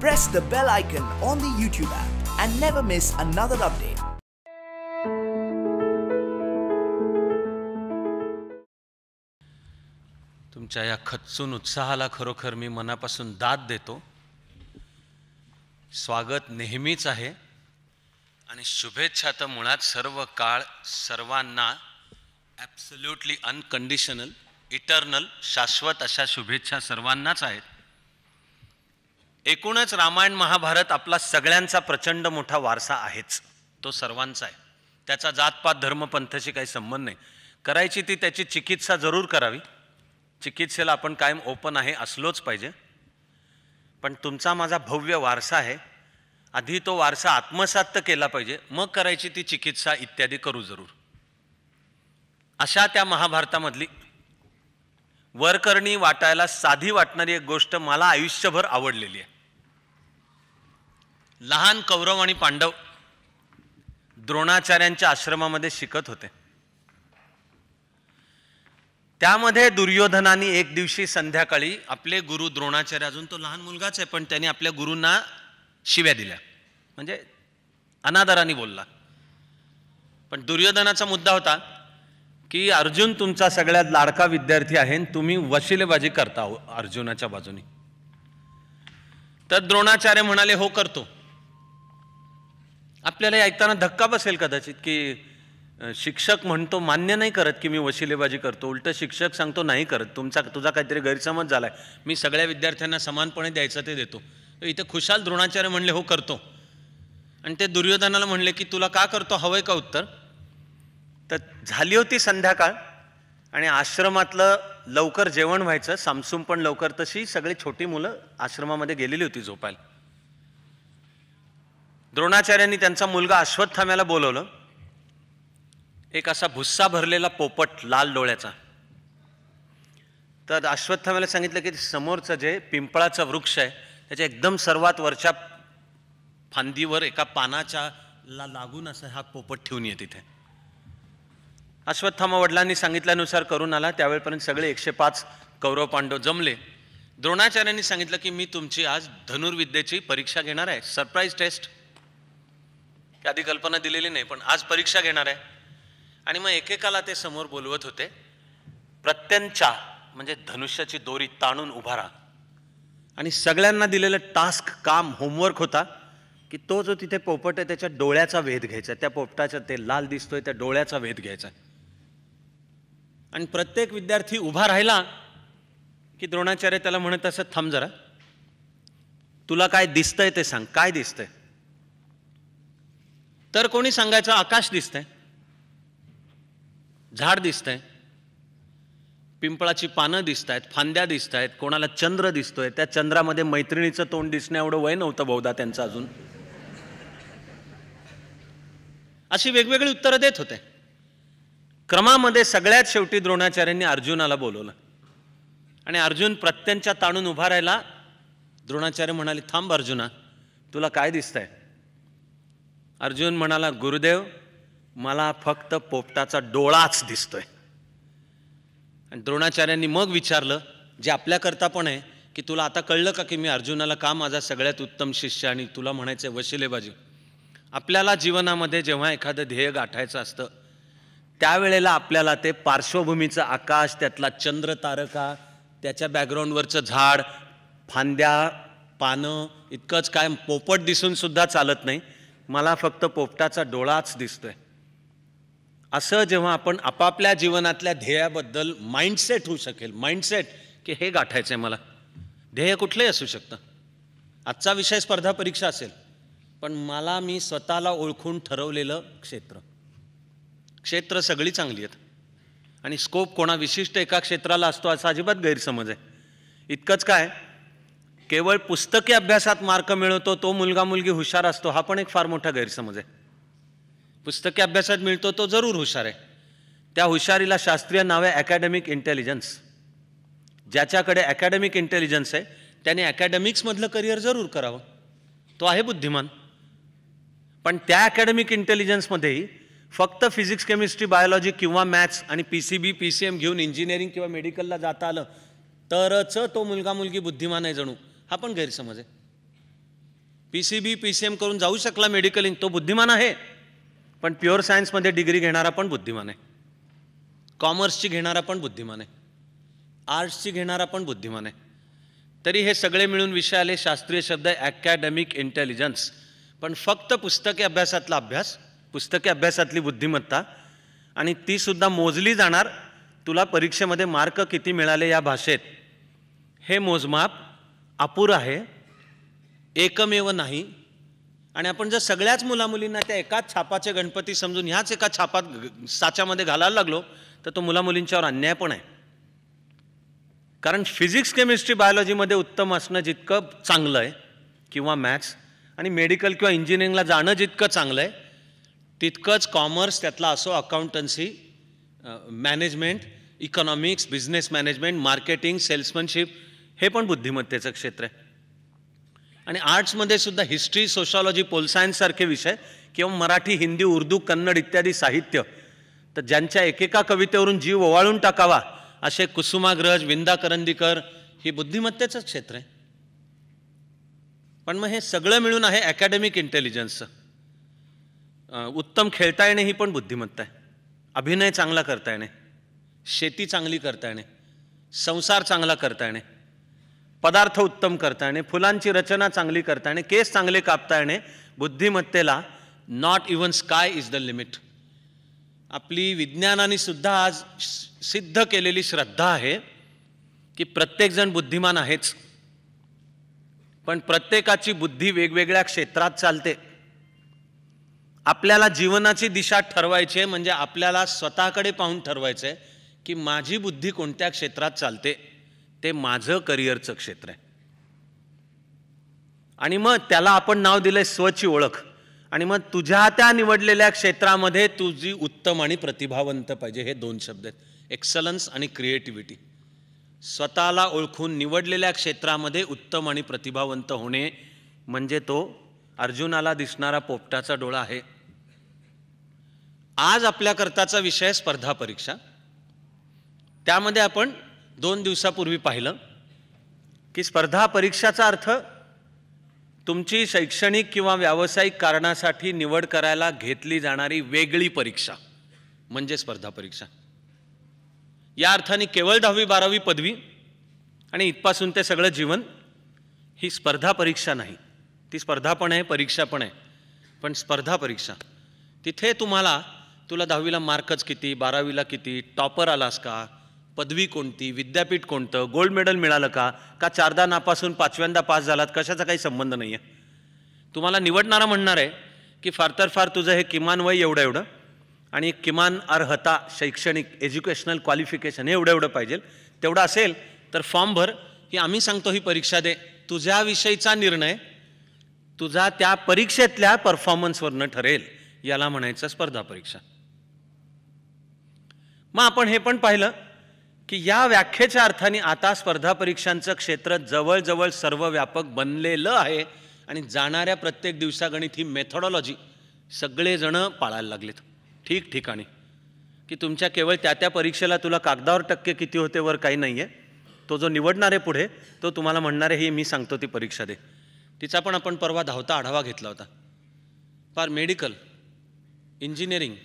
press the bell icon on the YouTube app and never miss another update. तुमच्या या खच्चून उत्साहाला खरोखर मी मनापासून दाद देतो. स्वागत नेहमीच आहे आणि शुभेच्छा तर मुळात सर्व काळ सर्वांना ॲब्सोल्युटली अनकंडिशनल इटर्नल शाश्वत अशा शुभेच्छा सर्वांनाच आहेत. एकूणच रामायण महाभारत आपला सगळ्यांचा प्रचंड मोठा वारसा आहेच, तो सर्वांचा आहे. त्याचा जातपात धर्मपंथाशी काही संबंध नाही. करायची ती त्याची चिकित्सा जरूर करावी. चिकित्सेला आपण कायम ओपन आहे असलोच पाहिजे. पण तुमचा माझा भव्य वारसा आहे, आधी तो वारसा आत्मसात तर केला पाहिजे, मग करायची ती चिकित्सा इत्यादी करू जरूर. अशा त्या महाभारतामधली वरकरणी वाटायला साधी वाटणारी एक गोष्ट मला आयुष्यभर आवडलेली आहे. लहान कौरव आणि पांडव द्रोणाचार्यांच्या आश्रमामध्ये शिकत होते. त्यामध्ये दुर्योधनाने एक दिवशी संध्याकाळी आपले गुरु द्रोणाचार्य, अजून तो लहान मुलगाच आहे पण त्यांनी आपल्या गुरूंना शिव्या दिल्या, म्हणजे अनादराने बोलला. पण दुर्योधनाचा मुद्दा होता की अर्जुन तुमचा सगळ्यात लाडका विद्यार्थी आहे, तुम्ही वशिलेबाजी करता अर्जुनाच्या बाजूने. तर द्रोणाचार्य म्हणाले हो करतो. आपल्याला ऐकताना धक्का बसेल कदाचित की शिक्षक म्हणतो मान्य नाही करत की मी वशिलेबाजी करतो, उलट शिक्षक सांगतो नाही करत, तुझा काहीतरी गैरसमज झालाय, मी सगळ्या विद्यार्थ्यांना समानपणे द्यायचं ते देतो. इथे खुशाल द्रोणाचार्य म्हणले हो करतो. आणि ते दुर्योधनाला म्हणले की तुला का करतो, हवंय का उत्तर. तर झाली होती संध्याकाळ आणि आश्रमातलं लवकर जेवण व्हायचं, सामसूम पण लवकर. तशी सगळी छोटी मुलं आश्रमामध्ये गेलेली होती झोपायला. द्रोणाचार्यांनी त्यांचा मुलगा अश्वत्थाम्याला बोलवलं. एक असा भुस्सा भरलेला पोपट लाल डोळ्याचा. तर अश्वत्थाम्याला सांगितलं की समोरचं जे पिंपळाचं वृक्ष आहे त्याच्या एकदम सर्वात वरच्या फांदीवर एका पानाच्या लागून असं हा पोपट ठेवून ये तिथे. अश्वत्थामा वडिलांनी सांगितल्यानुसार करून आला. त्यावेळेपर्यंत सगळे 105 कौरव पांडव जमले. द्रोणाचार्यांनी सांगितलं की मी तुमची आज धनुर्विद्येची परीक्षा घेणार आहे, सरप्राईज टेस्ट. आधी कल्पना दिलेली नाही पण आज परीक्षा घेणार आहे. आणि मग एकेकाला ते समोर बोलवत होते. प्रत्यंचा म्हणजे धनुष्याची दोरी ताणून उभा राहा. आणि सगळ्यांना दिलेलं टास्क, काम, होमवर्क होता की तो जो तिथे पोपट आहे त्याच्या डोळ्याचा वेध घ्यायचा, त्या पोपटाच्या ते लाल दिसतोय त्या डोळ्याचा वेध घ्यायचा. आणि प्रत्येक विद्यार्थी उभा राहिला की द्रोणाचार्य त्याला म्हणत असत थांब जरा, तुला काय दिसतंय ते सांग, काय दिसतंय. तर कोणी सांगायचं आकाश दिसतंय, झाड दिसतंय, पिंपळाची पानं दिसत आहेत, फांद्या दिसत आहेत, कोणाला चंद्र दिसतोय, त्या चंद्रामध्ये मैत्रिणीचं तोंड दिसणं एवढं वय नव्हतं बहुधा त्यांचं अजून. अशी वेगवेगळी उत्तरं देत होते. क्रमामध्ये सगळ्यात शेवटी द्रोणाचार्यांनी अर्जुनाला बोलवलं आणि अर्जुन प्रत्यंच्या ताणून उभा राहिला. द्रोणाचार्य म्हणाले थांब अर्जुना, तुला काय दिसतंय. अर्जुन म्हणाला गुरुदेव मला फक्त पोपटाचा डोळाच दिसतोय. आणि द्रोणाचार्यांनी मग विचारलं, जे आपल्याकरता पण आहे, की तुला आता कळलं का की मी अर्जुनाला का माझा सगळ्यात उत्तम शिष्य आणि तुला म्हणायचं वशिलेबाजी. आपल्याला जीवनामध्ये जेव्हा एखादं ध्येय गाठायचं असतं त्यावेळेला आपल्याला ते पार्श्वभूमीचं आकाश, त्यातला चंद्र तारका, त्याच्या बॅकग्राऊंडवरचं झाड, फांद्या, पानं इतकंच काय, पोपट दिसून सुद्धा चालत नाही, मला फक्त पोपटाचा डोळाच दिसतोय. असं जेव्हा आपण आपापल्या जीवनातल्या ध्येयाबद्दल माइंडसेट होऊ शकेल, माइंडसेट की हे गाठायचंय मला, ध्येय कुठलंही असू शकतं. आजचा विषय स्पर्धा परीक्षा असेल पण मला मी स्वतःला ओळखून ठरवलेलं क्षेत्र सगळी चांगली आहेत आणि स्कोप कोणा विशिष्ट एका क्षेत्राला असतो असा अजिबात गैरसमज आहे. इतकंच काय, केवळ पुस्तकी अभ्यासात मार्क मिळवतो तो मुलगा मुलगी हुशार असतो हा पण एक फार मोठा गैरसमज आहे. पुस्तकी अभ्यासात मिळतो तो जरूर हुशार आहे, त्या हुशारीला शास्त्रीय नाव आहे अकॅडमिक इंटेलिजन्स. ज्याच्याकडे अकॅडमिक इंटेलिजन्स आहे त्याने अकॅडमिक्समधलं करिअर जरूर करावं, तो आहे बुद्धिमान. पण त्या अकॅडमिक इंटेलिजन्समध्येही फक्त फिजिक्स, केमिस्ट्री, बायोलॉजी किंवा मॅथ्स आणि PCB, PCM घेऊन इंजिनिअरिंग किंवा मेडिकलला जाता आलं तरच तो मुलगा मुलगी बुद्धिमान आहे जणू, हा पण गैरसमज आहे. PCB PCM करून जाऊ शकला मेडिकल, तो बुद्धिमान आहे. पण प्युअर सायन्समध्ये डिग्री घेणारा पण बुद्धिमान आहे, कॉमर्सची घेणारा पण बुद्धिमान आहे, आर्ट्सची घेणारा पण बुद्धिमान आहे. तरी हे सगळे मिळून विषय आले, शास्त्रीय शब्द आहे ॲकॅडमिक इंटेलिजन्स. पण फक्त पुस्तकी अभ्यासातला अभ्यास, पुस्तकी अभ्यासातली बुद्धिमत्ता, आणि ती सुद्धा मोजली जाणार तुला परीक्षेमध्ये मार्क किती मिळाले या भाषेत, हे मोजमाप अपुरं आहे, एकमेव नाही. आणि आपण जर सगळ्याच मुलामुलींना त्या एकाच छापाचे गणपती समजून ह्याच एका छापात साच्यामध्ये घालायला लागलो तर तो मुलामुलींच्यावर अन्याय पण आहे. कारण फिजिक्स केमिस्ट्री बायोलॉजीमध्ये उत्तम असणं जितकं चांगलं आहे, किंवा मॅथ्स, आणि मेडिकल किंवा इंजिनिअरिंगला जाणं जितकं चांगलं आहे, तितकंच कॉमर्स त्यातला असो, accountancy, management, economics, business management, marketing, salesmanship, हे पण बुद्धिमत्तेचं क्षेत्र आहे. आणि आर्ट्समध्ये सुद्धा हिस्ट्री, सोशॉलॉजी, पोल सायन्स सारखे विषय, किंवा मराठी, हिंदी, उर्दू, कन्नड इत्यादी साहित्य, तर ज्यांच्या एकेका कवितेवरून जीव ओवाळून टाकावा असे कुसुमाग्रज, विंदा करंदीकर, ही बुद्धिमत्तेचंच क्षेत्र आहे. पण मग हे सगळं मिळून आहे ॲकॅडमिक इंटेलिजन्सचं. उत्तम खेळता येणे ही पण बुद्धिमत्ता आहे, अभिनय चांगला करता येणे, शेती चांगली करता येणे, संसार चांगला करता येणे, पदार्थ उत्तम करता येणे, फुलांची रचना चांगली करता येणे, केस चांगले कापता येणे. बुद्धिमत्तेला not even sky is the limit. आपली विज्ञानाने सुद्धा आज सिद्ध केलेली श्रद्धा आहे की प्रत्येकजण बुद्धिमान आहेच, पण प्रत्येकाची बुद्धी वेगवेगळ्या क्षेत्रात चालते. आपल्याला जीवनाची दिशा ठरवायची आहे, म्हणजे आपल्याला स्वतःकडे पाहून ठरवायचं आहे की माझी बुद्धी कोणत्या क्षेत्रात चालते, ते माझं करिअरचं क्षेत्र आहे. आणि मग त्याला आपण नाव दिलंय स्वची ओळख. आणि मग तुझ्या त्या निवडलेल्या क्षेत्रामध्ये तुझी उत्तम आणि प्रतिभावंत पाहिजे. हे दोन शब्द आहेत, एक्सलन्स आणि क्रिएटिव्हिटी. स्वतःला ओळखून निवडलेल्या क्षेत्रामध्ये उत्तम आणि प्रतिभावंत होणे म्हणजे तो अर्जुनाला दिसणारा पोपटाचा डोळा आहे. आज आपल्याकरताचा विषय स्पर्धा परीक्षा. त्यामध्ये आपण 2 दिवसापूर्वी पाहिलं की स्पर्धा परीक्षाचा अर्थ तुमची शैक्षणिक किंवा व्यावसायिक कारणासाठी निवड करायला घेतली जाणारी वेगळी परीक्षा म्हणजे स्पर्धा परीक्षा. या अर्थाने केवळ 10वी 12वी पदवी आणि इथपासून ते सगळं जीवन ही स्पर्धा परीक्षा नाही. ती स्पर्धा पण आहे, परीक्षा पण आहे, पण स्पर्धा परीक्षा तिथे तुला 10वीला मार्कच किती, 12वीला किती, टॉपर आलास का, पदवी कोणती, विद्यापीठ कोणतं, गोल्ड मेडल मिळालं का, 4दा नापासून 5व्यांदा पास झालात, कशाचा काही संबंध नाही आहे. तुम्हाला निवडणारा म्हणणार आहे की फार तर फार तुझं हे किमान वय एवढं आणि किमान अर्हता, शैक्षणिक एज्युकेशनल क्वालिफिकेशन हे एवढं पाहिजे. तेवढं असेल तर फॉर्म भर, की आम्ही सांगतो ही परीक्षा दे. तुझ्याविषयीचा निर्णय तुझा त्या परीक्षेतल्या परफॉर्मन्सवरनं ठरेल. याला म्हणायचं स्पर्धा परीक्षा. मग आपण हे पण पाहिलं की या व्याख्येच्या अर्थाने आता स्पर्धा परीक्षांचं क्षेत्र जवळजवळ सर्वव्यापक बनलेलं आहे आणि जाणाऱ्या प्रत्येक दिवसागणित ही मेथॉडॉलॉजी सगळेजण पाळायला लागलेत ठिकठिकाणी. की तुमच्या केवळ त्या परीक्षेला तुला कागदावर टक्के किती होते वर काही नाही आहे. तो जो निवडणार आहे पुढे तो तुम्हाला म्हणणार आहे ही मी सांगतो ती परीक्षा दे. तिचा पण आपण परवा धावता आढावा घेतला होता. फार मेडिकल, इंजिनिअरिंग,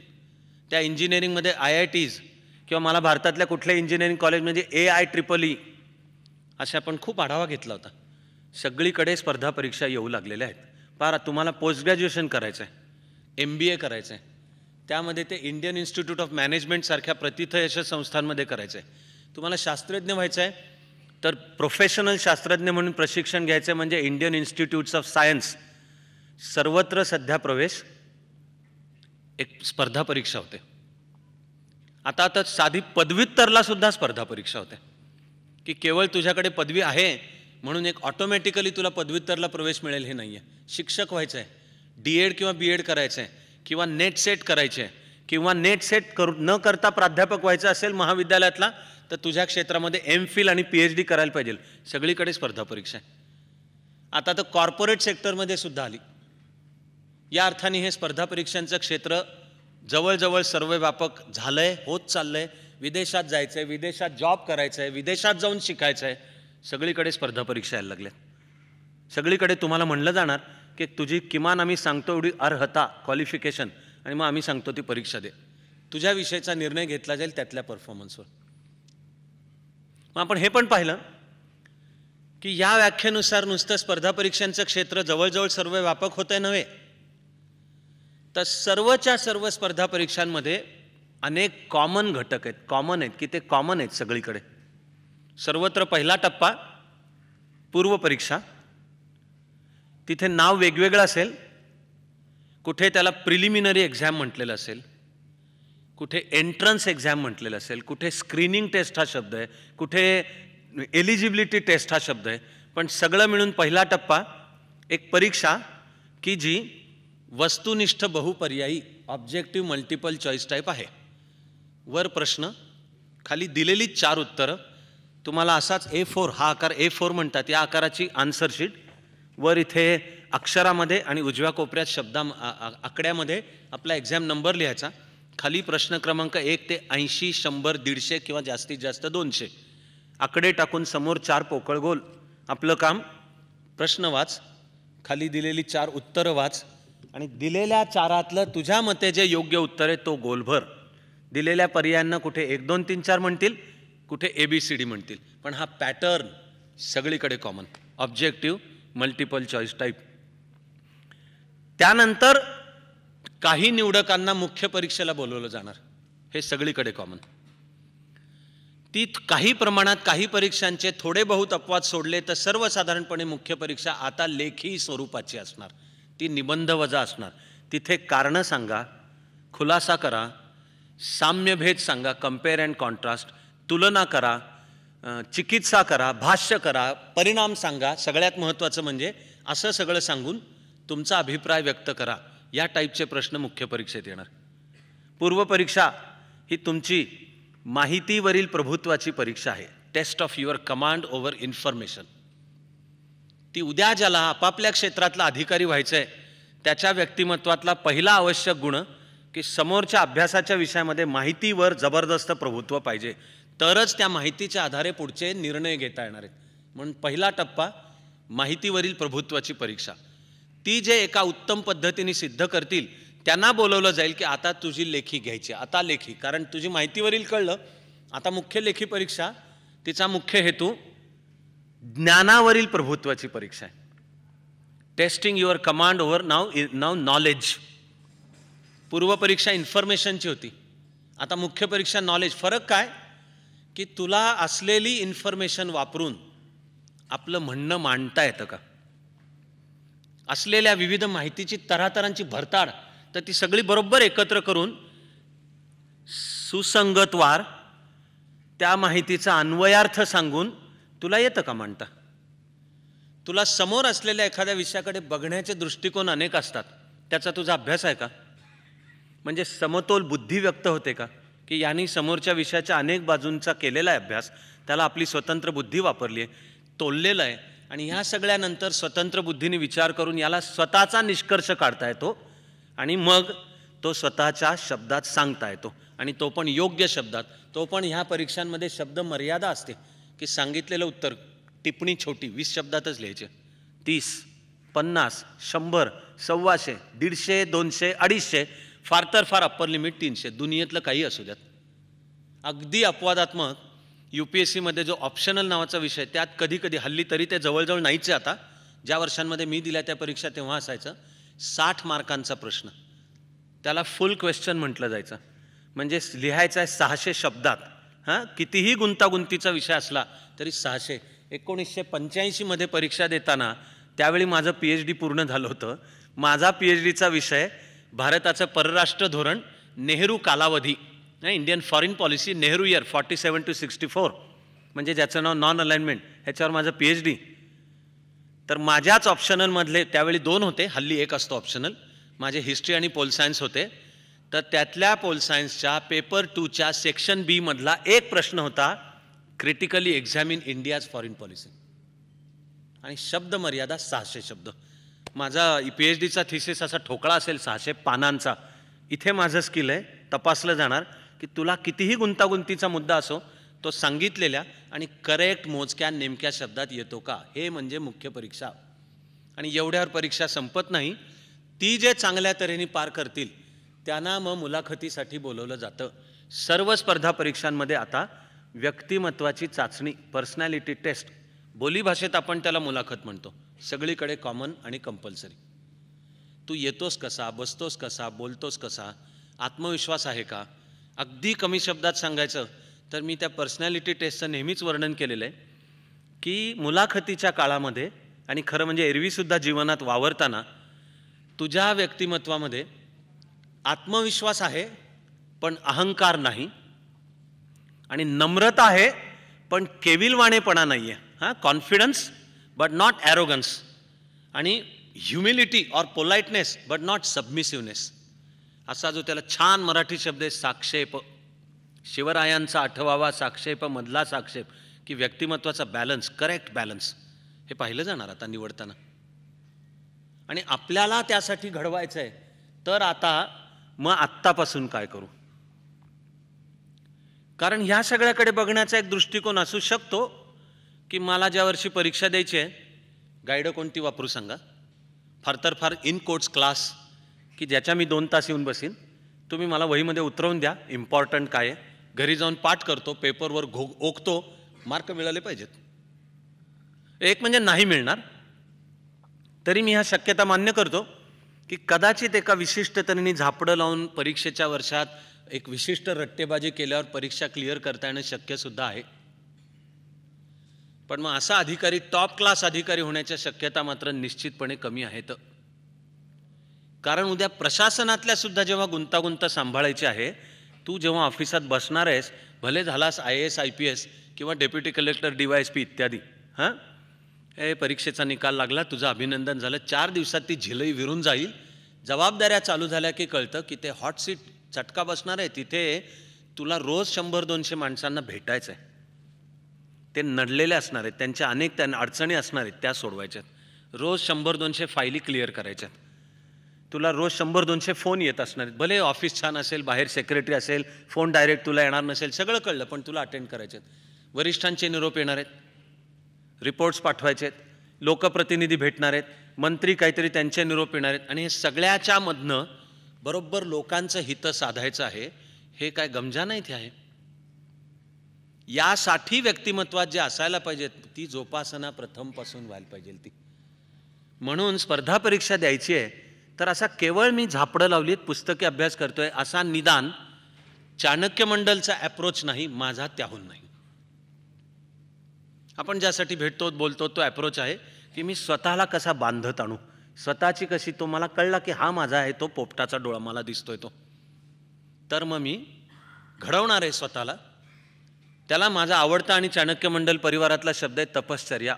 त्या इंजिनिअरिंगमध्ये IITs किंवा मला भारतातल्या कुठल्या इंजिनिअरिंग कॉलेज म्हणजे AIEEE अशा आपण खूप आढावा घेतला होता. सगळीकडे स्पर्धा परीक्षा येऊ लागलेल्या आहेत. फार तुम्हाला पोस्ट ग्रॅज्युएशन करायचं आहे, MBA करायचं आहे, त्यामध्ये ते इंडियन इन्स्टिट्यूट ऑफ मॅनेजमेंट सारख्या प्रथित यश संस्थांमध्ये करायचं आहे. तुम्हाला शास्त्रज्ञ व्हायचं आहे तर प्रोफेशनल शास्त्रज्ञ म्हणून प्रशिक्षण घ्यायचं म्हणजे इंडियन इन्स्टिट्यूट्स ऑफ सायन्स. सर्वत्र सध्या प्रवेश एक स्पर्धा परीक्षा होते. आता साधी पदव्युत्तरला सुद्धा स्पर्धा परीक्षा होते की केवळ तुझ्याकडे पदवी आहे म्हणून एक ऑटोमॅटिकली तुला पदव्युत्तरला प्रवेश मिळेल हे नाही आहे. शिक्षक व्हायचं आहे, D.Ed किंवा B.Ed करायचं आहे, किंवा नेट सेट करायचे आहे, किंवा नेट सेट न करता प्राध्यापक व्हायचं असेल महाविद्यालयातला तर तुझ्या क्षेत्रामध्ये MPhil आणि PhD करायला पाहिजे. सगळीकडे स्पर्धा परीक्षा आहे. आता तर कॉर्पोरेट सेक्टरमध्ये सुद्धा आली. या अर्थाने हे स्पर्धा परीक्षांचं क्षेत्र जवळजवळ सर्वव्यापक झालंय, होत चाललंय. विदेशात जायचंय, विदेशात जॉब करायचं आहे, विदेशात जाऊन शिकायचं आहे, सगळीकडे स्पर्धा परीक्षा यायला लागल्या. सगळीकडे तुम्हाला म्हणलं जाणार की तुझी किमान आम्ही सांगतो एवढी अर्हता क्वालिफिकेशन आणि मग आम्ही सांगतो ती परीक्षा दे. तुझ्या विषयीचा निर्णय घेतला जाईल त्यातल्या परफॉर्मन्सवर. मग आपण हे पण पाहिलं की या व्याख्येनुसार नुसतं स्पर्धा परीक्षांचं क्षेत्र जवळजवळ सर्व व्यापक होतंय नव्हे, तर सर्वच्या सर्व स्पर्धा परीक्षांमध्ये अनेक कॉमन घटक आहेत, कॉमन आहेत की ते कॉमन आहेत सगळीकडे. सर्वत्र पहिला टप्पा पूर्व परीक्षा, तिथे नाव वेगवेगळं असेल. कुठे त्याला प्रिलिमिनरी एक्झाम म्हटलेलं असेल, कुठे एंट्रन्स एक्झाम म्हटलेलं असेल, कुठे स्क्रीनिंग टेस्ट हा शब्द आहे, कुठे एलिजिबिलिटी टेस्ट हा शब्द आहे. पण सगळं मिळून पहिला टप्पा एक परीक्षा की जी वस्तुनिष्ठ बहुपर्यायी ऑब्जेक्टिव्ह मल्टिपल चॉईस टाईप आहे. वर प्रश्न, खाली दिलेली 4 उत्तरं, तुम्हाला असाच A4, हा आकार A4 म्हणतात, या आकाराची आन्सर शीट. वर इथे अक्षरामध्ये आणि उजव्या कोपऱ्यात आकड्यामध्ये आपला एक्झाम नंबर लिहायचा. खाली प्रश्न क्रमांक 1 ते 80, 100, 150 किंवा जास्तीत जास्त 200 आकडे टाकून समोर 4 पोकळ गोल. आपलं काम प्रश्न वाच, खाली दिलेली 4 उत्तरं वाच आणि दिलेल्या 4तलं तुझ्या मते जे योग्य उत्तर आहे तो गोल भर. दिलेल्या पर्यायांना कुठे 1, 2, 3, 4 म्हणतील, कुठे ABCD म्हणतील, पण हा पॅटर्न सगळीकडे common, objective multiple choice type. त्यानंतर काही निवडकांना मुख्य परीक्षेला बोलवलं जाणार, हे सगळीकडे कॉमन. ती काही प्रमाणात काही परीक्षांचे थोडे बहुत अपवाद सोडले तर सर्वसाधारणपणे मुख्य परीक्षा आता लेखी स्वरूपाची असणार, ती निबंध वजा असणार. तिथे कारणं सांगा, खुलासा करा, साम्यभेद सांगा, कम्पेअर अँड कॉन्ट्रास्ट, तुलना करा, चिकित्सा करा, भाष्य करा, परिणाम सांगा. सगळ्यात महत्त्वाचं म्हणजे असं सगळं सांगून तुमचा अभिप्राय व्यक्त करा. या टाईपचे प्रश्न मुख्य परीक्षेत येणार. पूर्व परीक्षा ही तुमची माहितीवरील प्रभुत्वाची परीक्षा आहे, test of your command over information. ती उद्या ज्याला आपापल्या क्षेत्रातला अधिकारी व्हायचं आहे त्याच्या व्यक्तिमत्वातला पहिला आवश्यक गुण की समोरच्या अभ्यासाच्या विषयामध्ये माहितीवर जबरदस्त प्रभुत्व पाहिजे, तरच त्या माहितीच्या आधारे पुढचे निर्णय घेता येणार आहेत. म्हणून पहिला टप्पा माहितीवरील प्रभुत्वाची परीक्षा. ती जे एका उत्तम पद्धतीने सिद्ध करतील त्यांना बोलवलं जाईल की आता तुझी लेखी घ्यायची, आता लेखी, कारण तुझी माहितीवरील कळलं. आता मुख्य लेखी परीक्षा, तिचा मुख्य हेतू ज्ञानावरील प्रभुत्वाची परीक्षा आहे. Testing your command over now knowledge. पूर्व परीक्षा इन्फॉर्मेशनची होती, आता मुख्य परीक्षा नॉलेज. फरक काय की तुला असलेली इन्फॉर्मेशन वापरून आपलं म्हणणं मांडता येतं का, असलेल्या विविध माहितीची तऱ्हातऱ्हांची भरताड, तर ती सगळी बरोबर एकत्र करून सुसंगतवार त्या माहितीचा अन्वयार्थ सांगून तुला येतं का मांडता. तुला समोर असलेल्या एखाद्या विषयाकडे बघण्याचे दृष्टिकोन अनेक असतात, त्याचा तुझा अभ्यास आहे का, म्हणजे समतोल बुद्धी व्यक्त होते का, की यांनी समोरच्या विषयाच्या अनेक बाजूंचा केलेला आहे अभ्यास, त्याला आपली स्वतंत्र बुद्धी वापरली आहे, तोललेलं आहे, आणि ह्या सगळ्यानंतर स्वतंत्र बुद्धीने विचार करून याला स्वतःचा निष्कर्ष काढता येतो आणि मग तो स्वतःच्या शब्दात सांगता येतो, आणि तो पण योग्य शब्दात. तो पण ह्या परीक्षांमध्ये शब्द मर्यादा असते की सांगितलेलं उत्तर टिप्पणी छोटी 20 शब्दातच लिहायचे. 30, 50, 100, 125, 150, 200, 250, फार तर फार अप्पर लिमिट 300, दुनियेतलं काही असू द्यात. अगदी अपवादात्मक UPSCमध्ये जो ऑप्शनल नावाचा विषय, त्यात कधी कधी, हल्ली तरी ते जवळजवळ नाहीच आहे आता, ज्या वर्षांमध्ये मी दिल्या त्या परीक्षा तेव्हा असायचं, 60 मार्कांचा प्रश्न, त्याला फुल क्वेश्चन म्हटलं जायचं, म्हणजे लिहायचं आहे 600 शब्दात. हां, कितीही गुंतागुंतीचा विषय असला तरी 600. 1985मध्ये परीक्षा देताना, त्यावेळी माझं PhD पूर्ण झालं होतं. माझा PhDचा विषय भारताचं परराष्ट्र धोरण, नेहरू कालावधी, Indian foreign policy, Nehru year 47 to 64, म्हणजे ज्याचं नाव नॉन अलाइनमेंट, ह्याच्यावर माझं PhD. तर माझ्याच ऑप्शनलमधले त्यावेळी 2 होते, हल्ली 1 असतो ऑप्शनल, माझे हिस्ट्री आणि पोल सायन्स होते. तर त्यातल्या पोल सायन्सच्या पेपर 2च्या सेक्शन B मधला एक प्रश्न होता, critically examine India's foreign policy, आणि शब्द मर्यादा 600 शब्द. माझा PhDचा थिसिस असा ठोकळा असेल 600 पानांचा. इथे माझं स्किल आहे, तपासलं जाणार की तुला कितीही गुंतागुंतीचा मुद्दा असो, तो सांगितलेल्या आणि करेक्ट मोजक्या नेमक्या शब्दात येतो का, हे म्हणजे मुख्य परीक्षा. आणि एवढ्यावर परीक्षा संपत नाही. ती जे चांगल्या तऱ्हेने पार करतील त्यांना मग मुलाखतीसाठी बोलवलं जातं. सर्व स्पर्धा परीक्षांमध्ये आता व्यक्तिमत्वाची चाचणी, पर्सनॅलिटी टेस्ट, बोलीभाषेत आपण त्याला मुलाखत म्हणतो, सगळीकडे कॉमन आणि कंपल्सरी. तू येतोस कसा, बसतोस कसा, बोलतोस कसा, आत्मविश्वास आहे का. अगदी कमी शब्दात सांगायचं तर मी त्या पर्सनॅलिटी टेस्टचं नेहमीच वर्णन केलेलं आहे की मुलाखतीच्या काळामध्ये आणि खरं म्हणजे एरवीसुद्धा जीवनात वावरताना तुझ्या व्यक्तिमत्वामध्ये आत्मविश्वास आहे पण अहंकार नाही, आणि नम्रता आहे पण केविलवाणेपणा नाही आहे. कॉन्फिडन्स बट नॉट ॲरोगन्स, आणि humility or politeness but not submissiveness. असा जो त्याला छान मराठी शब्द आहे साक्षेप, शिवरायांचा 8वा साक्षेप मधला साक्षेप, की व्यक्तिमत्वाचा बॅलन्स, करेक्ट बॅलन्स, हे पाहिलं जाणार आता निवडताना. आणि आपल्याला त्यासाठी घडवायचं आहे तर आता मग आत्तापासून काय करू. कारण ह्या सगळ्याकडे बघण्याचा एक दृष्टिकोन असू शकतो की मला ज्या वर्षी परीक्षा द्यायची आहे, गाईड कोणती वापरू सांगा, फार तर फार इन कोट्स क्लास, की ज्याच्या मी 2 तास येऊन बसीन, तुम्ही मला वहीमध्ये उतरवून द्या इम्पॉर्टंट काय आहे, घरी जाऊन पाठ करतो, पेपरवर ओकतो, मार्क मिळाले पाहिजेत. एक म्हणजे नाही मिळणार, तरी मी ह्या शक्यता मान्य करतो की कदाचित एका विशिष्ट तऱ्हेने झापडं लावून परीक्षेच्या वर्षात एक विशिष्ट रट्टेबाजी केल्यावर परीक्षा क्लिअर करता येणं शक्यसुद्धा आहे. पण मग असा अधिकारी, टॉप क्लास अधिकारी होण्याच्या शक्यता मात्र निश्चितपणे कमी आहेत. कारण उद्या प्रशासनातल्या सुद्धा जेव्हा गुंतागुंत सांभाळायची आहे, तू जेव्हा ऑफिसात बसणार आहेस, भले झालास IAS IPS किंवा डेप्युटी कलेक्टर DYSP इत्यादी, परीक्षेचा निकाल लागला, तुझं अभिनंदन झालं, 4 दिवसात ती झिलई विरून जाईल. जबाबदाऱ्या चालू झाल्या की कळतं की ते हॉट सीट चटका बसणार आहे, तिथे तुला रोज 100-200 माणसांना भेटायचं आहे. ते नडलेले असणार आहेत, त्यांच्या अनेक अडचणी असणार आहेत, त्या सोडवायच्यात. रोज 100-200 फायली क्लिअर करायच्यात. तुला रोज 100-200 फोन येत असणार आहेत, भले ऑफिस छान असेल, बाहेर सेक्रेटरी असेल, फोन डायरेक्ट तुला येणार नसेल, सगळं कळलं, पण तुला अटेंड करायच्यात. वरिष्ठांचे निरोप येणार आहेत, रिपोर्ट्स पाठवायचे आहेत, लोकप्रतिनिधी भेटणार आहेत, मंत्री काहीतरी त्यांचे निरोप येणार आहेत, आणि हे सगळ्याच्या मधनं बरोबर लोकांचं हित साधायचं आहे. हे काय गमजा इथे आहे. यासाठी व्यक्तिमत्वात जे असायला पाहिजेत ती जोपासना प्रथमपासून व्हायला पाहिजे ती. म्हणून स्पर्धा परीक्षा द्यायची आहे तर असा केवळ मी झापडं लावलीत, पुस्तकी अभ्यास करतोय असा निदान चाणक्य मंडलचा ॲप्रोच नाही, माझा त्याहून नाही. आपण ज्यासाठी भेटतो बोलतो तो ॲप्रोच आहे की मी स्वतःला कसा बांधत आणू, स्वतःची कशी, तो मला कळला की हा माझा आहे, तो पोपटाचा डोळा मला दिसतोय तो, तर मग मी घडवणार आहे स्वतःला. त्याला माझा आवडता आणि चाणक्य मंडल परिवारातला शब्द आहे तपश्चर्या.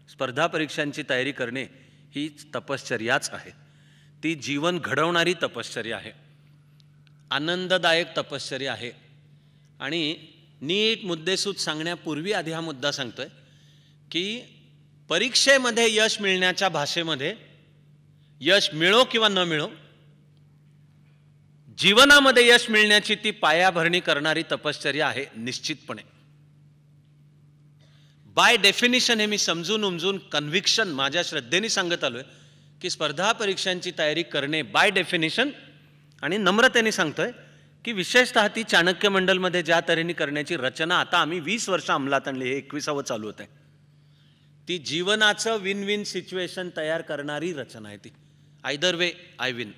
स्पर्धा परीक्षांची तयारी करणे ही तपश्चर्याच आहे. ती जीवन घडवणारी तपश्चर्या आहे, आनंददायक तपश्चर्या आहे. आणि नीट मुद्देसूद सांगण्यापूर्वी आधी हा मुद्दा सांगतोय की परीक्षेमध्ये यश मिळण्याच्या भाषेमध्ये यश मिळो किंवा न मिळो, जीवनामध्ये यश मिळण्याची ती पायाभरणी करणारी तपश्चर्या आहे निश्चितपणे. बाय डेफिनिशन हे मी समजून उमजून कन्व्हिक्शन माझ्या श्रद्धेने सांगत आलोय की स्पर्धा परीक्षांची तयारी करणे बाय डेफिनिशन, आणि नम्रतेने सांगतोय की विशेषतः ती चाणक्य मंडलमध्ये ज्या तऱ्हेने करण्याची रचना आता आम्ही 20 वर्ष अंमलात आणली, हे 21वं चालू होत आहे, ती जीवनाचं विन विन सिच्युएशन तयार करणारी रचना आहे ती. Either way I win.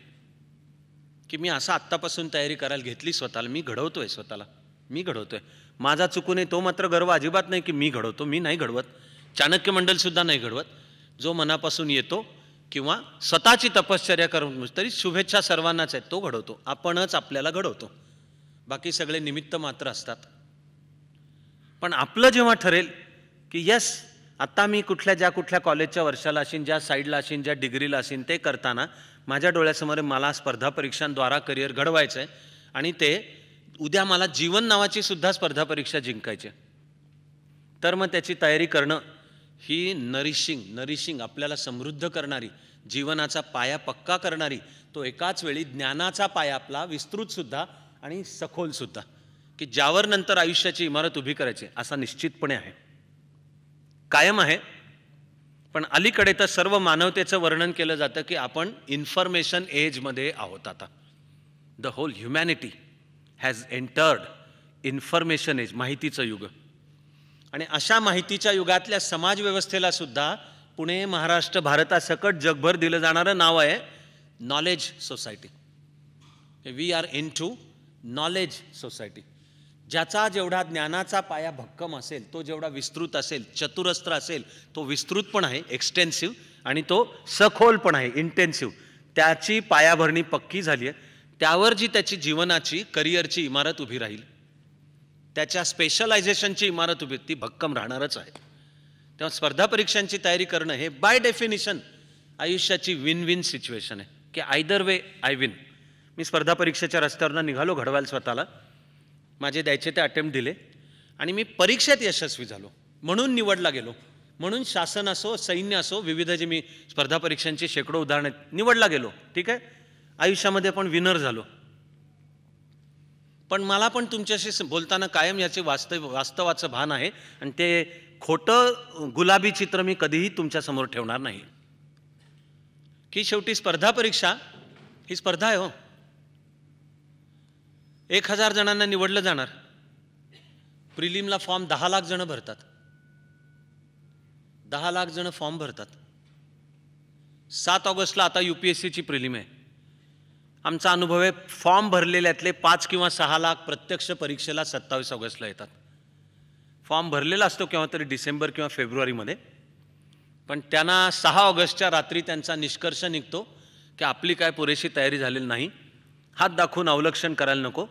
की मी असं आत्तापासून तयारी करायला घेतली स्वतःला, मी घडवतोय स्वतःला, मी घडवतोय, माझा चुकून तो मात्र गर्व अजिबात नाही की मी घडवतो, मी नाही घडवत, चाणक्य मंडलसुद्धा नाही घडवत. जो मनापासून येतो किंवा स्वतःची तपश्चर्या करून, तरी शुभेच्छा सर्वांनाच आहेत, तो घडवतो, आपणच आपल्याला घडवतो, बाकी सगळे निमित्त मात्र असतात. पण आपलं जेव्हा ठरेल की यस आत्ता मी कुठल्या कॉलेजच्या वर्षाला असेन, ज्या साईडला असेन, ज्या डिग्रीला असेन, ते करताना माझ्या डोळ्यासमोर मला स्पर्धा परीक्षांद्वारा करिअर घडवायचं आहे आणि ते उद्या मला जीवन नावाची सुद्धा स्पर्धा परीक्षा जिंकायची, तर मग त्याची तयारी करणं ही नरिशिंग आपल्याला समृद्ध करणारी, जीवनाचा पाया पक्का करणारी, तो एकाच वेळी ज्ञानाचा पाया आपला विस्तृतसुद्धा आणि सखोलसुद्धा, की ज्यावर नंतर आयुष्याची इमारत उभी करायची, असा निश्चितपणे आहे, कायम आहे. पण अलीकडे तर सर्व मानवतेचं वर्णन केलं जातं की आपण इन्फॉर्मेशन एजमध्ये आहोत आता. The whole humanity has entered information age, माहितीचं युग. आणि अशा माहितीच्या युगातल्या समाजव्यवस्थेला सुद्धा पुणे, महाराष्ट्र, भारतासकट जगभर दिलं जाणारं नाव आहे knowledge society. We are into knowledge society. ज्याचा जेवढा ज्ञानाचा पाया भक्कम असेल, तो जेवढा विस्तृत असेल, चतुरस्त्र असेल, तो विस्तृत पण आहे एक्सटेन्सिव्ह, आणि तो सखोल पण आहे इंटेन्सिव्ह. त्याची पायाभरणी पक्की झाली आहे. त्यावर जी त्याची जीवनाची करिअरची इमारत उभी राहील, त्याच्या स्पेशलायझेशनची इमारत उभी, ती भक्कम राहणारच आहे. तेव्हा स्पर्धा परीक्षांची तयारी करणं हे बाय डेफिनिशन आयुष्याची विन विन सिच्युएशन आहे की आयदर वे आय विन. मी स्पर्धा परीक्षेच्या रस्त्यावरनं निघालो घडवायला स्वतःला. माझे द्यायचे ते अटेम्प्ट दिले आणि मी परीक्षेत यशस्वी झालो, म्हणून निवडला गेलो. म्हणून शासन असो, सैन्य असो, विविध जे मी स्पर्धा परीक्षांची शेकडो उदाहरणं निवडला गेलो. ठीक आहे, आयुष्यामध्ये पण विनर झालो. पण मला पण तुमच्याशी बोलताना कायम याचे वास्तवाचं भान आहे आणि ते खोटं गुलाबी चित्र मी कधीही तुमच्यासमोर ठेवणार नाही की शेवटी स्पर्धा परीक्षा ही स्पर्धा आहे. हो, 1000 जणांना निवडलं जाणार. प्रिलिमला फॉर्म 10 लाख जण भरतात. 10 लाख जण फॉर्म भरतात. 7 ऑगस्टला आता UPSCची प्रिलिम आहे. आमचा अनुभव आहे फॉर्म भरलेल्यातले 5 किंवा 6 लाख प्रत्यक्ष परीक्षेला 27 ऑगस्टला येतात. फॉर्म भरलेला असतो केव्हा तरी डिसेंबर किंवा फेब्रुवारीमध्ये, पण त्यांना 6 ऑगस्टच्या रात्री त्यांचा निष्कर्ष निघतो की आपली काय पुरेशी तयारी झालेली नाही. हात दाखवून अवलक्षण करायला नको.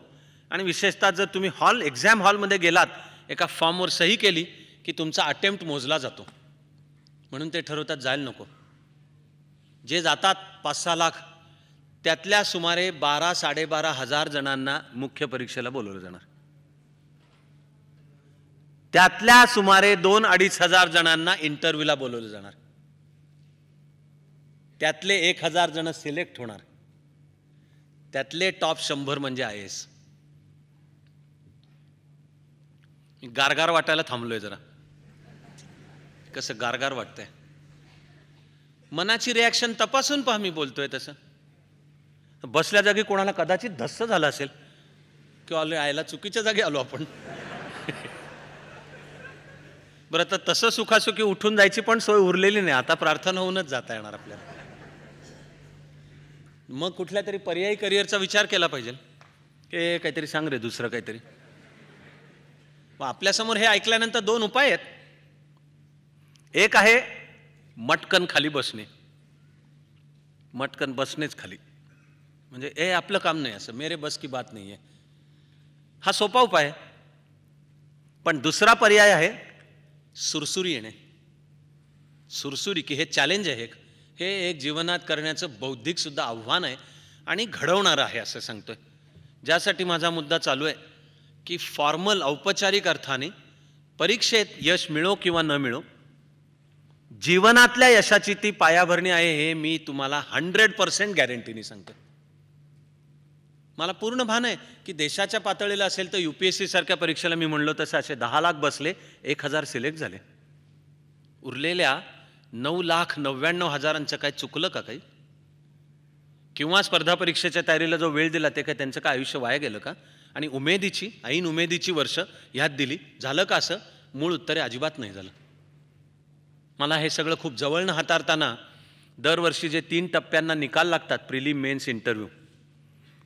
आणि विशेषतः जर तुम्ही एक्झाम हॉलमध्ये गेलात, एका फॉर्मवर सही केली की तुमचा अटेम्प्ट मोजला जातो. म्हणून ते ठरवतात जायला नको. जे जातात 5-6 लाख, त्यातल्या सुमारे 12-12.5 हजार जणांना मुख्य परीक्षेला बोलवलं जाणार. त्यातल्या सुमारे 2-2.5 हजार जणांना इंटरव्ह्यूला बोलवलं जाणार. त्यातले 1000 जण सिलेक्ट होणार. त्यातले टॉप 100 म्हणजे IAS. गारगार वाटायला थांबलोय जरा. कसं गारगार वाटतंय. मनाची रिॲक्शन तपासून पहा. मी बोलतोय तसं बसल्या जागी कोणाला कदाचित धस्स झालं असेल की आयला चुकीच्या जागी आलो आपण. बरं, तर तसं सुखासुखी उठून जायची पण सोय उरलेली नाही. आता प्रार्थना होऊनच जाता येणार आपल्याला. मग कुठल्या तरी पर्यायी करिअरचा विचार केला पाहिजे की काहीतरी सांग रे, दुसरं काहीतरी. आपल्यासमोर हे ऐकल्यानंतर 2 उपाय आहेत. एक आहे मटकन खाली बसणे. मटकन बसणेच खाली, म्हणजे आपलं काम नाही, असं मेरे बस की बात नाही आहे. हा सोपा उपाय आहे. पण दुसरा पर्याय आहे सुरसुरी येणे. सुरसुरी की हे चॅलेंज आहे. हे एक जीवनात करण्याचं बौद्धिक सुद्धा आव्हान आहे आणि घडवणारं आहे असं सांगतोय. ज्यासाठी माझा मुद्दा चालू आहे की फॉर्मल औपचारिक अर्थाने परीक्षेत यश मिळो किंवा न मिळो, जीवनातल्या यशाची ती पायाभरणी आहे. हे मी तुम्हाला 100% गॅरंटीने सांगतो. मला पूर्ण भान आहे की देशाच्या पातळीला असेल तर UPSC सारख्या परीक्षेला मी म्हणलो तसं असे 10 लाख बसले, 1000 सिलेक्ट झाले. उरलेल्या 9,99,000 काय चुकलं का काही? किंवा स्पर्धा परीक्षेच्या तयारीला जो वेळ दिला ते काय त्यांचं काय आयुष्य वाया गेलं का? आणि उमेदीची, ऐन उमेदीची वर्ष ह्यात दिली, झालं का असं? मूळ उत्तरे अजिबात नाही झालं. मला हे सगळं खूप जवळनं हाताळताना दरवर्षी जे 3 टप्प्यांना निकाल लागतात, प्रिलिम, मेन्स, इंटरव्ह्यू,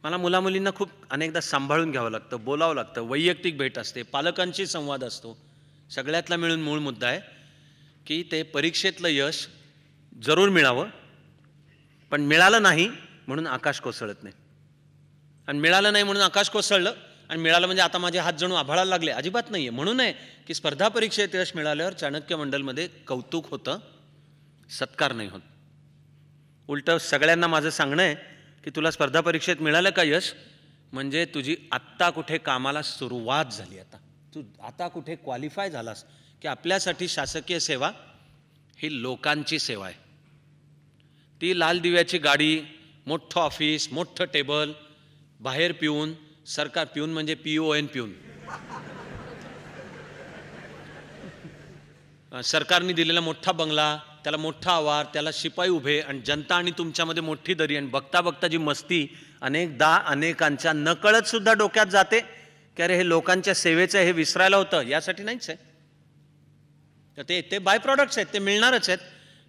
मला मुलामुलींना खूप अनेकदा सांभाळून घ्यावं लागतं, बोलावं लागतं. वैयक्तिक भेट असते, पालकांशी संवाद असतो. सगळ्यातला मिळून मूळ मुद्दा आहे की ते परीक्षेतलं यश जरूर मिळावं, पण मिळालं नाही म्हणून आकाश कोसळत नाही. आणि मिळालं नाही म्हणून आकाश कोसळलं आणि मिळालं म्हणजे आता माझे हात जणू आभाळाला लागले, अजिबात नाही आहे. म्हणून आहे की स्पर्धा परीक्षेत यश मिळाल्यावर चाणक्य मंडलमध्ये कौतुक होतं, सत्कार नाही होत. उलटं सगळ्यांना माझं सांगणं आहे की तुला स्पर्धा परीक्षेत मिळालं का यश, म्हणजे तुझी आत्ता कुठे कामाला सुरुवात झाली. तू आता कुठे क्वालिफाय झालास की आपल्यासाठी शासकीय सेवा ही लोकांची सेवा आहे. ती लाल दिव्याची गाडी, मोठं ऑफिस, मोठं टेबल, बाहेर पिऊन, सरकार पिऊन म्हणजे PON पिऊन, सरकारने दिलेला मोठा बंगला, त्याला मोठा आवार, त्याला शिपाई उभे आणि जनता आणि तुमच्यामध्ये मोठी दरी, आणि बघता बघता जी मस्ती अनेकदा अनेकांच्या नकळत सुद्धा डोक्यात जाते की अरे हे लोकांच्या सेवेचं हे विसरायला होतं, यासाठी नाहीच आहे. तर ते बाय प्रॉडक्ट्स आहेत, ते मिळणारच आहेत.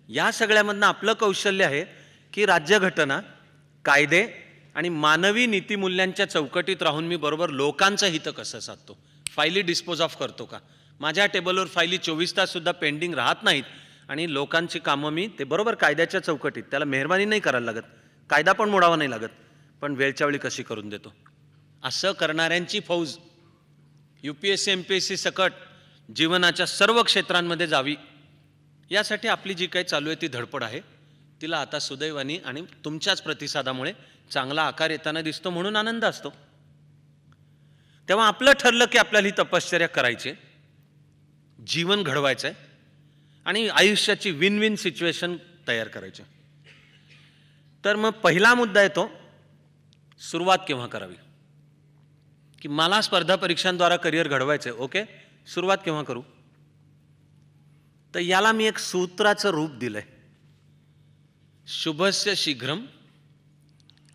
या सगळ्यामधनं आपलं कौशल्य आहे की राज्यघटना, कायदे आणि मानवी नीतिमूल्यांच्या चौकटीत राहून मी बरोबर लोकांचं हित कसं साधतो. फायली डिस्पोज ऑफ करतो का, माझ्या टेबलवर फायली 24 तास सुद्धा पेंडिंग राहत नाहीत, आणि लोकांची कामं मी ते बरोबर कायद्याच्या चौकटीत, त्याला मेहरबानी नाही करायला लागत, कायदा पण मोडावा नाही लागत, पण वेळच्या वेळी कशी करून देतो. असं करणाऱ्यांची फौज UPSC MPSC सकट जीवनाच्या सर्व क्षेत्रांमध्ये जावी, यासाठी आपली जी काही चालू आहे ती धडपड आहे. तिला आता सुदैवानी आणि तुमच्याच प्रतिसादामुळे चांगला आकार येताना दिसतो, म्हणून आनंद असतो. तेव्हा आपलं ठरलं की आपल्याला ही तपश्चर्या करायची, जीवन घडवायचं आहे आणि आयुष्याची विन विन सिच्युएशन तयार करायची. तर मग पहिला मुद्दा येतो, सुरुवात केव्हा करावी. की मला स्पर्धा परीक्षांद्वारा करिअर घडवायचं आहे, ओके, सुरुवात केव्हा करू. तर याला मी एक सूत्राचं रूप दिलंय, शुभस्य शीघ्रम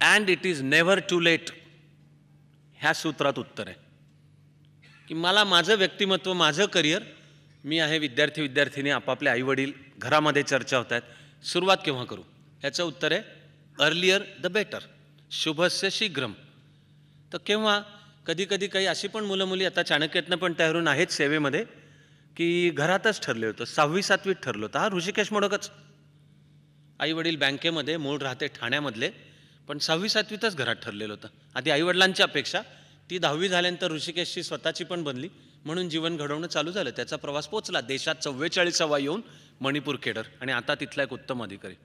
and it is never too late. ह्या सूत्रात उत्तर आहे की मला माझं व्यक्तिमत्व, माझं करिअर, मी आहे, विद्यार्थी विद्यार्थिनी आपापले आईवडील, घरामध्ये चर्चा होत आहेत, सुरुवात केव्हा करू. ह्याचं उत्तर आहे अर्लियर द बेटर, शुभस्य शीघ्रम. तर केव्हा, कधी कधी काही अशी पण मुलं मुली आता चाणक्यातनं पण तयारून आहेत सेवेमध्ये की घरातच ठरले होतं, 6वी 7वीत ठरलं होतं. हा ऋषिकेश मोडकच, आईवडील बँकेमध्ये, मूळ राहते ठाण्यामधले, पण 6वी 7वीतच घरात ठरलेलं होतं. आधी आईवडिलांची अपेक्षा, ती 10वी झाल्यानंतर ऋषिकेशची स्वतःची पण बनली, म्हणून जीवन घडवणं चालू झालं. त्याचा प्रवास पोचला देशात 44वा येऊन मणिपूर केडर, आणि आता तिथला एक उत्तम अधिकारी.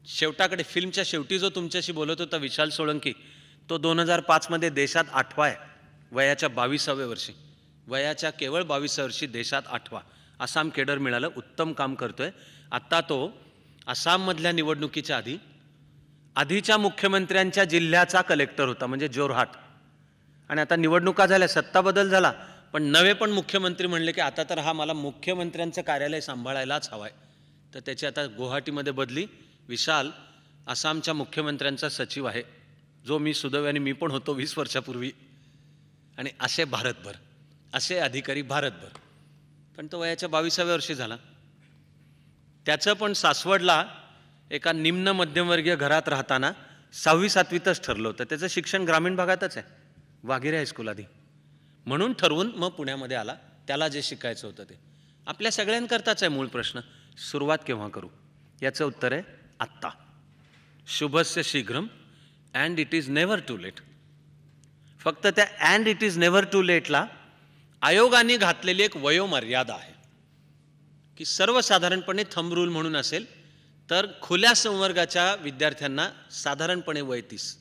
शेवटाकडे, फिल्मच्या शेवटी जो तुमच्याशी बोलत होता विशाल सोळंकी, तो 2005 मध्ये देशात 8वा आहे, वयाच्या 22व्या वर्षी, वयाच्या केवळ 22व्या वर्षी देशात 8वा. आसाम केडर मिळालं, उत्तम काम करतोय. आता तो आसाममधल्या निवडणुकीच्या आधीच्या मुख्यमंत्र्यांच्या जिल्ह्याचा कलेक्टर होता, म्हणजे जोरहाट. आणि आता निवडणुका झाल्या, सत्ता बदल झाला, पण नवे पण मुख्यमंत्री म्हणले की आता तर हा मला मुख्यमंत्र्यांचं कार्यालय सांभाळायलाच हवाय. तर त्याची आता गुवाहाटीमध्ये बदली. विशाल आसामच्या मुख्यमंत्र्यांचा सचिव आहे, जो मी सुदैवाने मी पण होतो 20 वर्षापूर्वी. आणि असे भारतभर, असे अधिकारी भारतभर. पण तो वयाच्या 22व्या वर्षी झाला. त्याचं पण सासवडला एका निम्न मध्यमवर्गीय घरात राहताना 6वी 7वीतच ठरलं होतं. त्याचं शिक्षण ग्रामीण भागातच आहे, वाघिरे हायस्कूल आधी, म्हणून ठरवून मग पुण्यामध्ये आला. त्याला जे शिकायचं होतं ते. आपल्या सगळ्यांकरताच आहे मूळ प्रश्न, सुरुवात केव्हा करू. याचं उत्तर आहे आत्ता. शुभस्य शीघ्रम and it is never too late. फक्त त्या and it is never too लेटला आयोगाने घातलेली एक वयोमर्यादा आहे की सर्वसाधारणपणे थंब रूल म्हणून असेल तर खुल्या संवर्गाच्या विद्यार्थ्यांना साधारणपणे वय 30.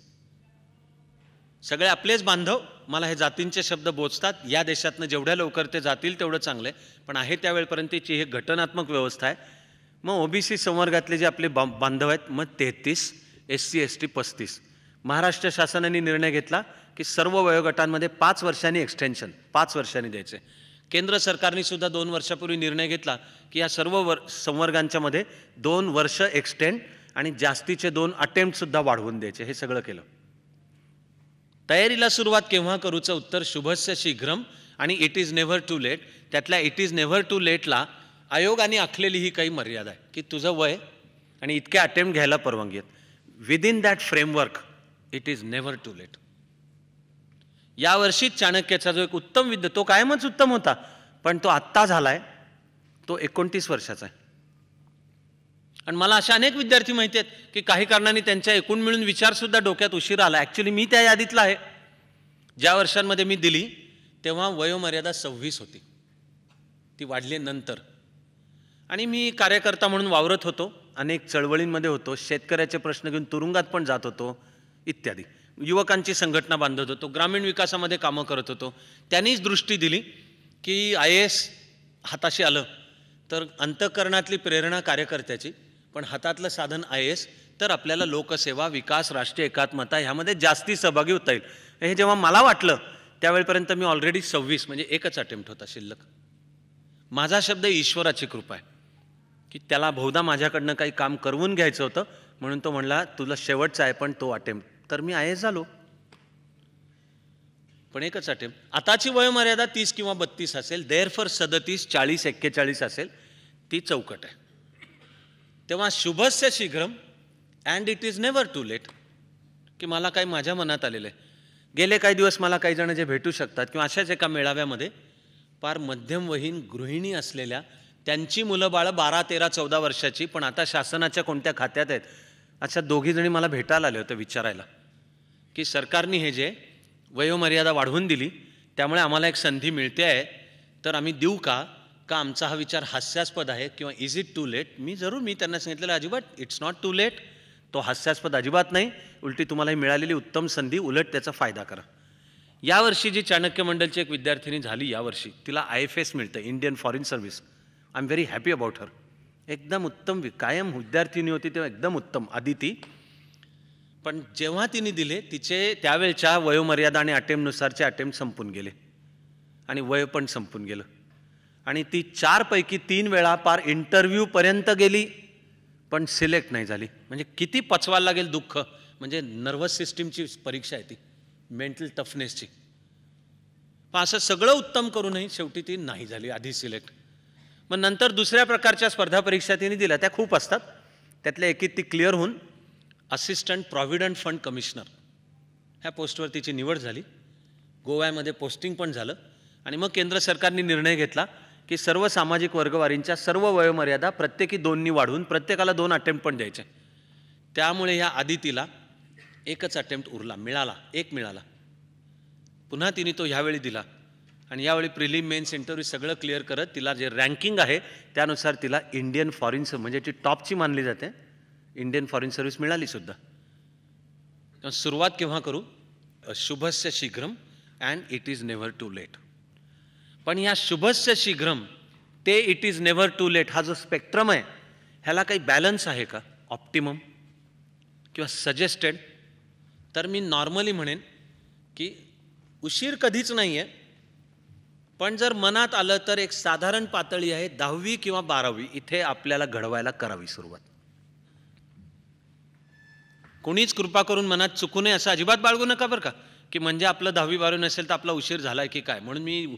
सगळे आपलेच बांधव, मला हे जातींचे शब्द बोचतात, या देशातनं जेवढ्या लवकर ते जातील तेवढं चांगलं आहे, पण आहे त्यावेळेपर्यंतची ही घटनात्मक व्यवस्था आहे. मग OBC संवर्गातले जे आपले बांधव आहेत मग 33, SC ST 35. महाराष्ट्र शासनाने निर्णय घेतला की सर्व वयोगटांमध्ये 5 वर्षांनी एक्सटेन्शन, 5 वर्षांनी द्यायचे. केंद्र सरकारने सुद्धा 2 वर्षापूर्वी निर्णय घेतला की या सर्व संवर्गांच्या मध्ये 2 वर्ष एक्सटेंड आणि जास्तीचे 2 अटेम्प्ट सुद्धा वाढवून द्यायचे. हे सगळं केलं. तयारीला सुरुवात केव्हा करूचं उत्तर शुभस्य शीघ्रम आणि it is never too late. त्यातल्या इट इज नेव्हर टू लेटला आयोगाने आखलेली ही काही मर्यादा आहे की तुझं वय आणि इतके अटेम्प्ट घ्यायला परवानगी आहेत. Within that framework it is never too late. यावर्षी चाणक्याचा जो एक उत्तम विद्यार्थी, तो कायमच उत्तम होता, पण तो आत्ता झालाय, तो 29 वर्षाचा आहे. आणि मला अशा अनेक विद्यार्थी माहिती आहेत की काही कारणाने त्यांच्या एकूण मिळून विचार सुद्धा डोक्यात उशिरा आला. ॲक्च्युली मी त्या यादीतला आहे. ज्या वर्षांमध्ये मी दिली तेव्हा वयोमर्यादा 26 होती, ती वाढली नंतर. आणि मी कार्यकर्ता म्हणून वावरत होतो, अनेक चळवळींमध्ये होतो, शेतकऱ्याचे प्रश्न घेऊन तुरुंगात पण जात होतो इत्यादी. युवकांची संघटना बांधत होतो, ग्रामीण विकासामध्ये कामं करत होतो. त्यांनीच दृष्टी दिली की IAS हाताशी आलं तर अंतःकरणातली प्रेरणा कार्यकर्त्याची, पण हातातलं साधन IAS, तर आपल्याला लोकसेवा, विकास, राष्ट्रीय एकात्मता ह्यामध्ये जास्ती सहभागी होता येईल. हे जेव्हा मला वाटलं त्यावेळेपर्यंत मी ऑलरेडी 26, म्हणजे एकच अटेम्प्ट होता शिल्लक. माझा शब्द ईश्वराची कृपा आहे की त्याला बहुधा माझ्याकडनं काही काम करवून घ्यायचं होतं, म्हणून तो म्हणला तुला शेवटचा आहे पण तो अटेम्प्ट. तर मी IAS झालो, पण एकच अटेम्प्ट. आताची वयोमर्यादा 30 किंवा 32 असेल, देअरफॉर 37, 40, 41 असेल, ती चौकट आहे. तेव्हा शुभस्य शीघ्रम and it is never too late, की मला काही माझ्या मनात आलेलं आहे. गेले काही दिवस मला काही जण जे भेटू शकतात किंवा अशाच एका मेळाव्यामध्ये फार मध्यमवयीन गृहिणी असलेल्या, त्यांची मुलं बाळं 12, 13, 14 वर्षाची, पण आता शासनाच्या कोणत्या खात्यात आहेत, अशा दोघीजणी मला भेटायला आले होते विचारायला की सरकारने हे जे वयोमर्यादा वाढवून दिली त्यामुळे आम्हाला एक संधी मिळते आहे, तर आम्ही देऊ का आमचा हा विचार हास्यास्पद आहे किंवा इज इट टू लेट. मी त्यांना सांगितलेलं अजिबात इट्स नॉट टू लेट, तो हास्यास्पद अजिबात नाही, उलटी तुम्हाला ही मिळालेली उत्तम संधी, उलट त्याचा फायदा करा. यावर्षी जी चाणक्य मंडलची एक विद्यार्थिनी झाली, यावर्षी तिला IFS मिळतं, Indian foreign service. I am very happy about her. एकदम उत्तम, कायम विद्यार्थिनी होती तेव्हा एकदम उत्तम आदिती. पण जेव्हा तिने दिले तिचे त्यावेळच्या वयोमर्यादा आणि अटेम्प्टनुसारचे अटेम्प्ट संपून गेले आणि वय पण संपून गेलं, आणि ती 4 पैकी 3 वेळा पार इंटरव्ह्यूपर्यंत गेली पण सिलेक्ट नाही झाली. म्हणजे किती पचवायला लागेल दुःख. म्हणजे नर्व्हस सिस्टीमची परीक्षा आहे ती, मेंटल टफनेसची. पण असं सगळं उत्तम करूनही शेवटी ती नाही झाली आधी सिलेक्ट. मग नंतर दुसऱ्या प्रकारच्या स्पर्धा परीक्षा तिने दिल्या, त्या खूप असतात, त्यातल्या एकीत ती क्लिअर होऊन असिस्टंट प्रॉव्हिडंट फंड कमिशनर ह्या पोस्टवर तिची निवड झाली. गोव्यामध्ये पोस्टिंग पण झालं. आणि मग केंद्र सरकारने निर्णय घेतला की सर्व सामाजिक वर्गवारींच्या सर्व वयोमर्यादा प्रत्येकी 2नी वाढवून प्रत्येकाला 2 अटेम्प्ट पण द्यायचे. त्यामुळे ह्या आदितीला एकच अटेम्प्ट उरला, एक मिळाला. पुन्हा तिने तो ह्यावेळी दिला आणि यावेळी प्रिलिम मेन्स इंटरव्ह्यू सगळं क्लिअर करत तिला जे रँकिंग आहे त्यानुसार तिला इंडियन फॉरेन म्हणजे ती टॉपची मानली जाते, इंडियन फॉरेन सर्व्हिस मिळाली सुद्धा. सुरुवात केव्हा करू? शुभस्य शीघ्रम and it is never too late. पण या शुभस्य शीघ्रम ते it is never too late हा जो स्पेक्ट्रम आहे, ह्याला काही बॅलन्स आहे का, ऑप्टिमम किंवा सजेस्टेड? तर मी नॉर्मली म्हणेन की उशीर कधीच नाही आहे, पण जर मनात आलं तर एक साधारण पातळी आहे 10वी किंवा 12वी, इथे आपल्याला घडवायला करावी सुरुवात. कोणीच कृपा करून मनात चुकू नये असं अजिबात बाळगू नका बरं का, की म्हणजे आपलं 10वी 12वी नसेल तर आपला उशीर झालाय की काय. म्हणून मी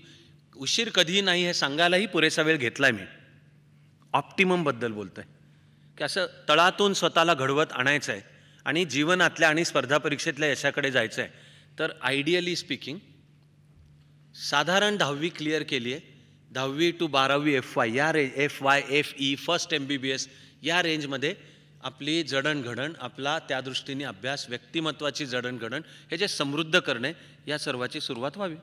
उशीर कधी नाही हे सांगायलाही पुरेसा वेळ घेतलाय. मी ऑप्टिममबद्दल बोलतोय की असं तळातून स्वतःला घडवत आणायचं आहे आणि जीवनातल्या आणि स्पर्धा परीक्षेतल्या यशाकडे जायचं आहे. तर आयडियली स्पीकिंग साधारण 10वी क्लिअर केली आहे, 10वी to 12वी FY या FY FE फर्स्ट MBBS या रेंजमध्ये आपली जडणघडण, आपला त्या दृष्टीने अभ्यास, व्यक्तिमत्वाची जडणघडण हे जे समृद्ध करणे, या सर्वाची सुरुवात व्हावी.